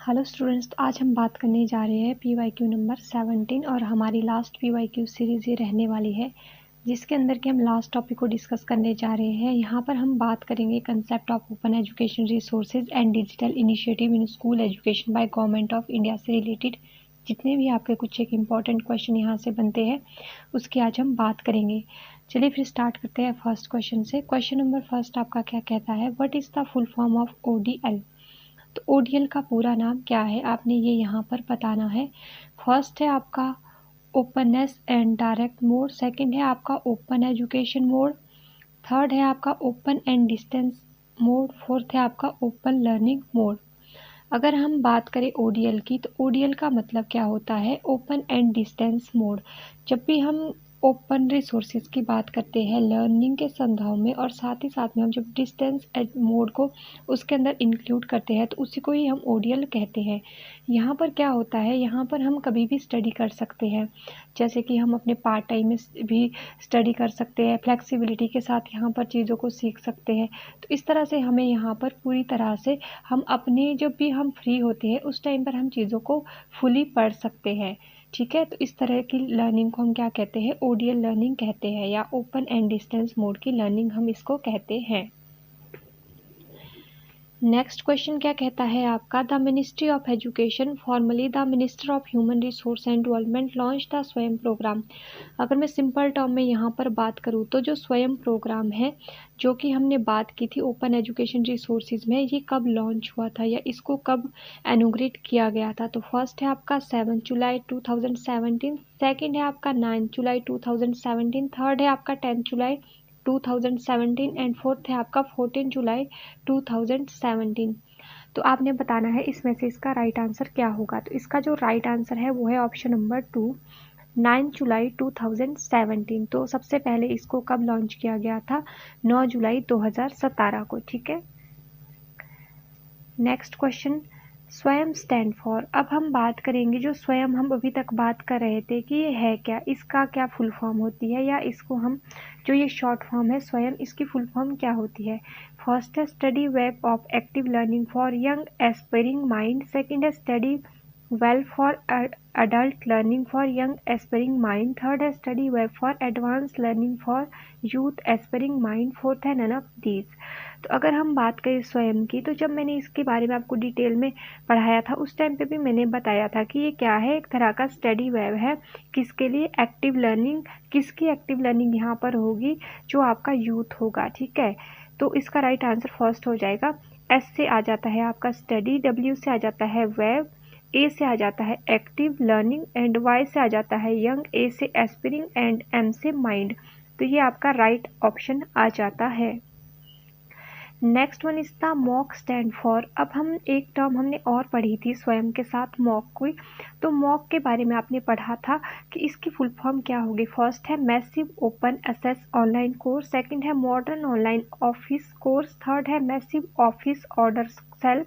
Hello students, तो आज हम बात करने जा रहे हैं PYQ नंबर 17 और हमारी लास्ट PYQ सीरीज़ ये रहने वाली है, जिसके अंदर के हम लास्ट टॉपिक को डिस्कस करने जा रहे हैं। यहाँ पर हम बात करेंगे concept of open education resources and digital initiative in school education by government of India से रिलेटेड जितने भी आपके कुछ एक इम्पॉर्टेंट क्वेश्चन यहाँ से बनते हैं उसकी आज हम बात करेंगे। चलिए फिर स्टार्ट करते हैं फर्स्ट क्वेश्चन से। क्वेश्चन नंबर फर्स्ट आपका क्या कहता है, what is the full form of ODL? तो ODL का पूरा नाम क्या है, आपने ये यहाँ पर बताना है। फर्स्ट है आपका openness and direct mode, second है आपका ओपन एजुकेशन मोड, थर्ड है आपका open and distance mode, fourth है आपका ओपन लर्निंग मोड। अगर हम बात करें ODL की, तो ODL का मतलब क्या होता है, ओपन एंड डिस्टेंस मोड। जब भी हम ओपन रिसोर्सेज की बात करते हैं लर्निंग के संदर्भ में और साथ ही साथ में हम जब डिस्टेंस मोड को उसके अंदर इंक्लूड करते हैं तो उसी को ही हम ODL कहते हैं। यहाँ पर क्या होता है, यहाँ पर हम कभी भी स्टडी कर सकते हैं, जैसे कि हम अपने पार्ट टाइम में भी स्टडी कर सकते हैं, फ्लेक्सिबिलिटी के साथ यहाँ पर चीज़ों को सीख सकते हैं। तो इस तरह से हमें यहाँ पर पूरी तरह से हम अपने जब भी हम फ्री होते हैं उस टाइम पर हम चीज़ों को फुली पढ़ सकते हैं। ठीक है, तो इस तरह की लर्निंग को हम क्या कहते हैं, ODL लर्निंग कहते हैं, या ओपन एंड डिस्टेंस मोड की लर्निंग हम इसको कहते हैं। नेक्स्ट क्वेश्चन क्या कहता है आपका, the ministry of education formally the minister of human resource and development launch the स्वयं प्रोग्राम। अगर मैं सिंपल टर्म में यहाँ पर बात करूँ तो जो स्वयं प्रोग्राम है जो कि हमने बात की थी ओपन एजुकेशन रिसोर्सेज में, ये कब लॉन्च हुआ था या इसको कब इनॉग्रेट किया गया था। तो फर्स्ट है आपका 7 जुलाई 2017, सेकंड है आपका 9 जुलाई 2017, थर्ड है आपका 10 जुलाई 2017 एंड फोर्थ है आपका 14 जुलाई 2017। तो आपने बताना है इसमें से इसका राइट आंसर क्या होगा। तो इसका जो राइट आंसर है वो है ऑप्शन नंबर 2, 9 जुलाई 2017। तो सबसे पहले इसको कब लॉन्च किया गया था, 9 जुलाई 2017 को। ठीक है, नेक्स्ट क्वेश्चन, स्वयं स्टैंड फॉर। अब हम बात करेंगे जो स्वयं हम अभी तक बात कर रहे थे कि ये है क्या, इसका क्या फुल फॉर्म होती है, या इसको हम जो ये शॉर्ट फॉर्म है स्वयं, इसकी फुल फॉर्म क्या होती है। फर्स्ट है study web of active learning for young aspiring mind, second है study well for adult learning for young aspiring mind, third है study web for advanced learning for youth aspiring mind, fourth है none of these। तो अगर हम बात करें स्वयं की, तो जब मैंने इसके बारे में आपको डिटेल में पढ़ाया था उस टाइम पे भी मैंने बताया था कि ये क्या है, एक तरह का स्टडी वेब है। किसके लिए, एक्टिव लर्निंग। किसकी एक्टिव लर्निंग यहाँ पर होगी, जो आपका यूथ होगा। ठीक है, तो इसका राइट आंसर फर्स्ट हो जाएगा। एस से आ जाता है आपका स्टडी, डब्ल्यू से आ जाता है वेब, ए से आ जाता है एक्टिव लर्निंग एंड वाई से आ जाता है यंग, ए से एस्पिरिंग एंड एम से माइंड। तो ये आपका राइट ऑप्शन आ जाता है। Next one is the mock stand for. अब हम एक टर्म हमने और पढ़ी थी स्वयं के साथ मॉक को, तो मॉक के बारे में आपने पढ़ा था कि इसकी फुल फॉर्म क्या होगी। फर्स्ट है massive open access online course, second है modern online office course, third है massive office order sale,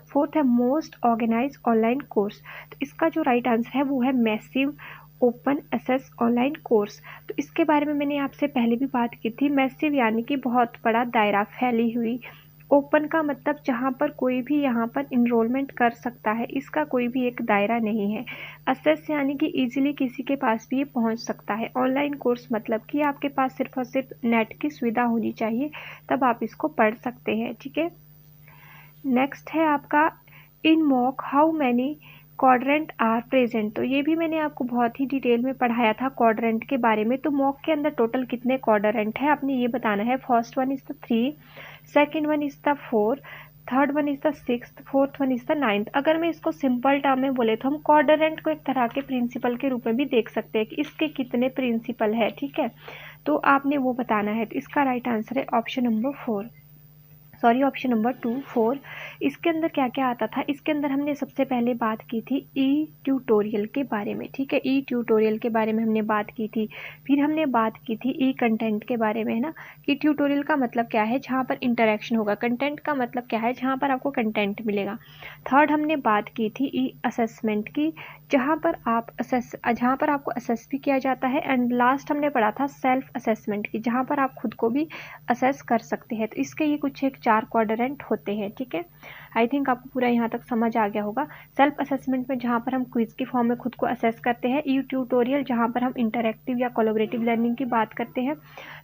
fourth है मोस्ट ऑर्गेनाइज ऑनलाइन कोर्स। तो इसका जो राइट आंसर है वो है massive open access online course. तो इसके बारे में मैंने आपसे पहले भी बात की थी। मैसिव यानी कि बहुत बड़ा दायरा, फैली हुई। ओपन का मतलब जहाँ पर कोई भी यहाँ पर इनरोलमेंट कर सकता है, इसका कोई भी एक दायरा नहीं है। एसेस यानी कि इजीली किसी के पास भी ये पहुँच सकता है। ऑनलाइन कोर्स मतलब कि आपके पास सिर्फ और सिर्फ नेट की सुविधा होनी चाहिए, तब आप इसको पढ़ सकते हैं। ठीक है, नेक्स्ट है आपका in MOOC how many quadrant are present. तो ये भी मैंने आपको बहुत ही डिटेल में पढ़ाया था क्वाड्रेंट के बारे में। तो मॉक के अंदर टोटल कितने क्वाड्रेंट है आपने ये बताना है। First one is the 3, second one is the 4, third one is the 6, fourth one is the 9। अगर मैं इसको सिंपल टर्म में बोले तो हम क्वाड्रेंट को एक तरह के प्रिंसिपल के रूप में भी देख सकते हैं कि इसके कितने प्रिंसिपल है। ठीक है, तो आपने वो बताना है। तो इसका राइट आंसर है option number 4, sorry option number 2, 4। इसके अंदर क्या क्या आता था, इसके अंदर हमने सबसे पहले बात की थी ई ट्यूटोरियल के बारे में। ठीक है, ई ट्यूटोरियल के बारे में हमने बात की थी। फिर हमने बात की थी ई कंटेंट के बारे में, है ना, कि ट्यूटोरियल का मतलब क्या है, जहाँ पर इंटरेक्शन होगा। कंटेंट का मतलब क्या है, जहाँ पर आपको कंटेंट मिलेगा। थर्ड हमने बात की थी ई असेसमेंट की, जहाँ पर आपको असेस भी किया जाता है। एंड लास्ट हमने पढ़ा था सेल्फ असेसमेंट की, जहाँ पर आप खुद को भी असेस कर सकते हैं। तो इसके ये कुछ एक 4 क्वाड्रेंट होते हैं। ठीक है, आई थिंक आपको पूरा यहाँ तक समझ आ गया होगा। सेल्फ असेसमेंट में जहाँ पर हम क्विज की फॉर्म में खुद को असेस करते हैं, ई ट्यूटोरियल जहाँ पर हम इंटरैक्टिव या कोलैबोरेटिव लर्निंग की बात करते हैं,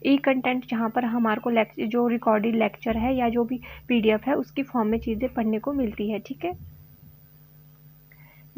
ई कंटेंट जहाँ पर हमारे को जो रिकॉर्डेड लेक्चर है या जो भी PDF है उसकी फॉर्म में चीज़ें पढ़ने को मिलती है। ठीक है,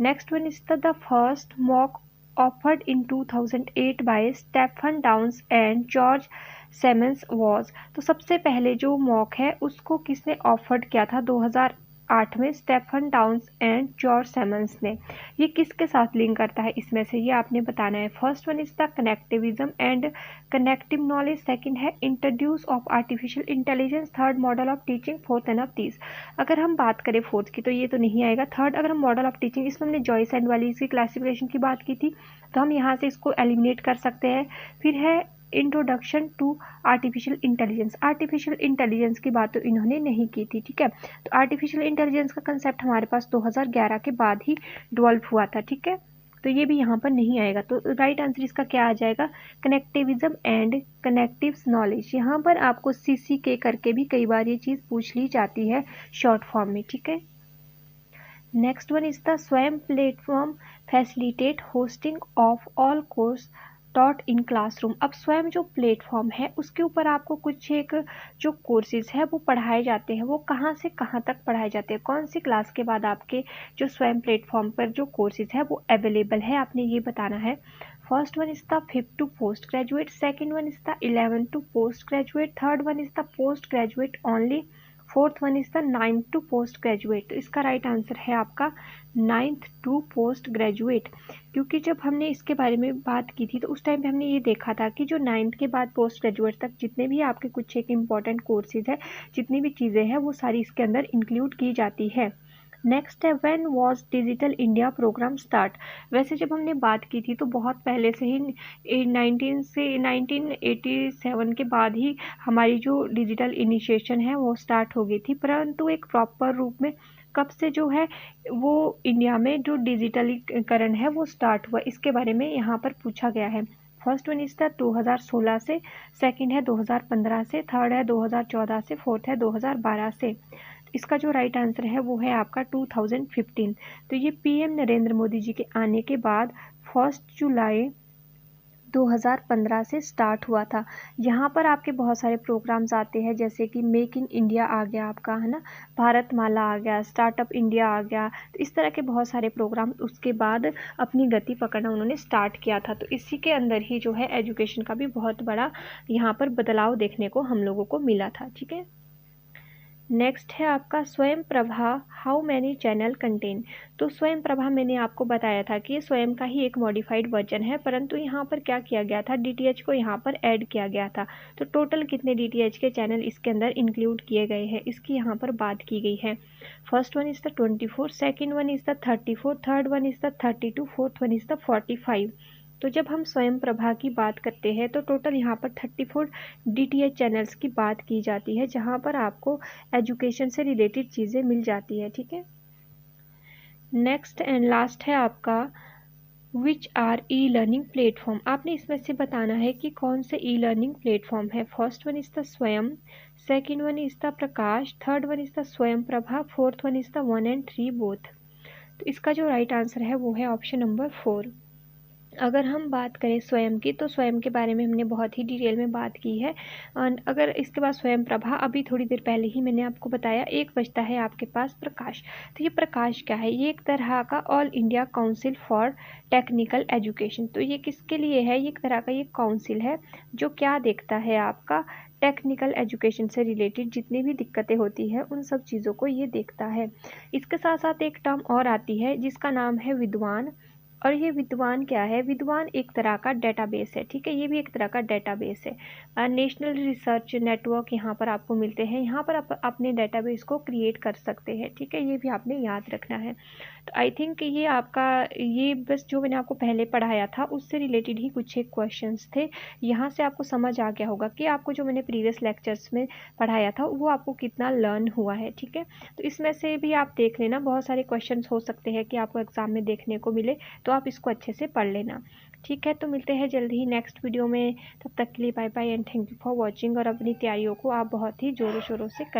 next one is the first MOOC offered in 2008 by Stephen Downes and George Siemens was. तो सबसे पहले जो मॉक है उसको किसने ऑफर्ड किया था 2008 में? स्टेफन डाउन्स एंड जॉर्ज सेमंस ने। ये किसके साथ लिंक करता है इसमें से, ये आपने बताना है। First one is the connectivism and connective knowledge, second है introduce of artificial intelligence, third model of teaching, fourth end of तीस। अगर हम बात करें फोर्थ की तो ये तो नहीं आएगा। थर्ड अगर हम मॉडल ऑफ टीचिंग, इसमें हमने जॉयस एंड वाली इसकी क्लासिफिकेशन की बात की थी तो हम यहाँ से इसको एलिमिनेट कर सकते हैं। फिर है introduction to artificial intelligence. Artificial intelligence की बात तो इन्होंने नहीं की थी। ठीक है, तो आर्टिफिशियल इंटेलिजेंस का कंसेप्ट हमारे पास 2011 के बाद ही डेवलप हुआ था। ठीक है, तो ये भी यहाँ पर नहीं आएगा। तो राइट आंसर इसका क्या आ जाएगा? Connectivism and connective knowledge. यहाँ पर आपको CCK करके भी कई बार ये चीज़ पूछ ली जाती है शॉर्ट फॉर्म में। ठीक है, नेक्स्ट वन इज द स्वयं platform facilitate hosting of all course taught in classroom. अब स्वयं जो प्लेटफॉर्म है उसके ऊपर आपको कुछ एक जो कोर्सेज है वो पढ़ाए जाते हैं। वो कहाँ से कहाँ तक पढ़ाए जाते हैं, कौन सी क्लास के बाद आपके जो स्वयं प्लेटफॉर्म पर जो कोर्सेज है वो अवेलेबल है, आपने ये बताना है। First one is the 5th to post graduate, second one is the 11th to post graduate, third one is the post graduate only, fourth one is the 9th to post graduate. तो इसका right answer है आपका 9th to post graduate. क्योंकि जब हमने इसके बारे में बात की थी तो उस टाइम पे हमने ये देखा था कि जो 9th के बाद पोस्ट ग्रेजुएट तक जितने भी आपके कुछ एक इम्पॉर्टेंट कोर्सेज है, जितनी भी चीज़ें हैं वो सारी इसके अंदर इंक्लूड की जाती है। नेक्स्ट है when was Digital India programme start. वैसे जब हमने बात की थी तो बहुत पहले से ही 1987 के बाद ही हमारी जो डिजिटल इनिशिएशन है वो स्टार्ट हो गई थी, परंतु एक प्रॉपर रूप में कब से जो है वो इंडिया में जो डिजिटलीकरण है वो स्टार्ट हुआ, इसके बारे में यहाँ पर पूछा गया है। फर्स्ट वन इज द 2016 से, सेकंड है 2015 से, थर्ड है 2014 से, फोर्थ है 2012 से। इसका जो राइट आंसर है वो है आपका 2015। तो ये PM नरेंद्र मोदी जी के आने के बाद 1 जुलाई 2015 से स्टार्ट हुआ था। यहाँ पर आपके बहुत सारे प्रोग्राम्स आते हैं जैसे कि मेक इन इंडिया आ गया आपका, है ना, भारत माला आ गया, स्टार्टअप इंडिया आ गया। तो इस तरह के बहुत सारे प्रोग्राम उसके बाद अपनी गति पकड़ना उन्होंने स्टार्ट किया था। तो इसी के अंदर ही जो है एजुकेशन का भी बहुत बड़ा यहाँ पर बदलाव देखने को हम लोगों को मिला था। ठीक है, नेक्स्ट है आपका स्वयं Prabha how many channel contain. तो स्वयं प्रभा मैंने आपको बताया था कि ये स्वयं का ही एक मॉडिफाइड वर्जन है, परंतु यहाँ पर क्या किया गया था, DTH को यहाँ पर ऐड किया गया था। तो टोटल कितने DTH के चैनल इसके अंदर इंक्लूड किए गए हैं इसकी यहाँ पर बात की गई है। First one is the 24, second one is the 34, third one is the 32, fourth one is the 45। तो जब हम स्वयं प्रभा की बात करते हैं तो टोटल यहाँ पर 34 DTH चैनल्स की बात की जाती है जहाँ पर आपको एजुकेशन से रिलेटेड चीज़ें मिल जाती है। ठीक है, नेक्स्ट एंड लास्ट है आपका which are e learning platform. आपने इसमें से बताना है कि कौन से ई लर्निंग प्लेटफॉर्म है। First one is the Swayam, second one is the Prakash, third one is the Swayam Prabha, fourth one is the 1 and 3 both. तो इसका जो राइट आंसर है वो है ऑप्शन नंबर 4। अगर हम बात करें स्वयं की तो स्वयं के बारे में हमने बहुत ही डिटेल में बात की है। और अगर इसके बाद स्वयं प्रभा, अभी थोड़ी देर पहले ही मैंने आपको बताया, एक बचता है आपके पास प्रकाश। तो ये प्रकाश क्या है, ये एक तरह का all India council for technical education. तो ये किसके लिए है, ये एक तरह का ये काउंसिल है जो क्या देखता है आपका टेक्निकल एजुकेशन से रिलेटेड जितनी भी दिक्कतें होती हैं उन सब चीज़ों को ये देखता है। इसके साथ साथ एक टर्म और आती है जिसका नाम है विद्वान। और ये विद्वान क्या है, विद्वान एक तरह का डेटाबेस है। ठीक है, ये भी एक तरह का डेटाबेस है। नेशनल रिसर्च नेटवर्क यहाँ पर आपको मिलते हैं, यहाँ पर आप अपने डेटाबेस को क्रिएट कर सकते हैं। ठीक है, ये भी आपने याद रखना है। तो आई थिंक ये आपका ये बस जो मैंने आपको पहले पढ़ाया था उससे रिलेटेड ही कुछ एक क्वेश्चंस थे। यहाँ से आपको समझ आ गया होगा कि आपको जो मैंने प्रीवियस लेक्चर्स में पढ़ाया था वो आपको कितना लर्न हुआ है। ठीक है, तो इसमें से भी आप देख लेना, बहुत सारे क्वेश्चंस हो सकते हैं कि आपको एग्जाम में देखने को मिले, तो आप इसको अच्छे से पढ़ लेना। ठीक है, तो मिलते हैं जल्द ही नेक्स्ट वीडियो में। तब तक के लिए bye bye and thank you for watching. और अपनी तैयारियों को आप बहुत ही ज़ोरों शोरों से करें।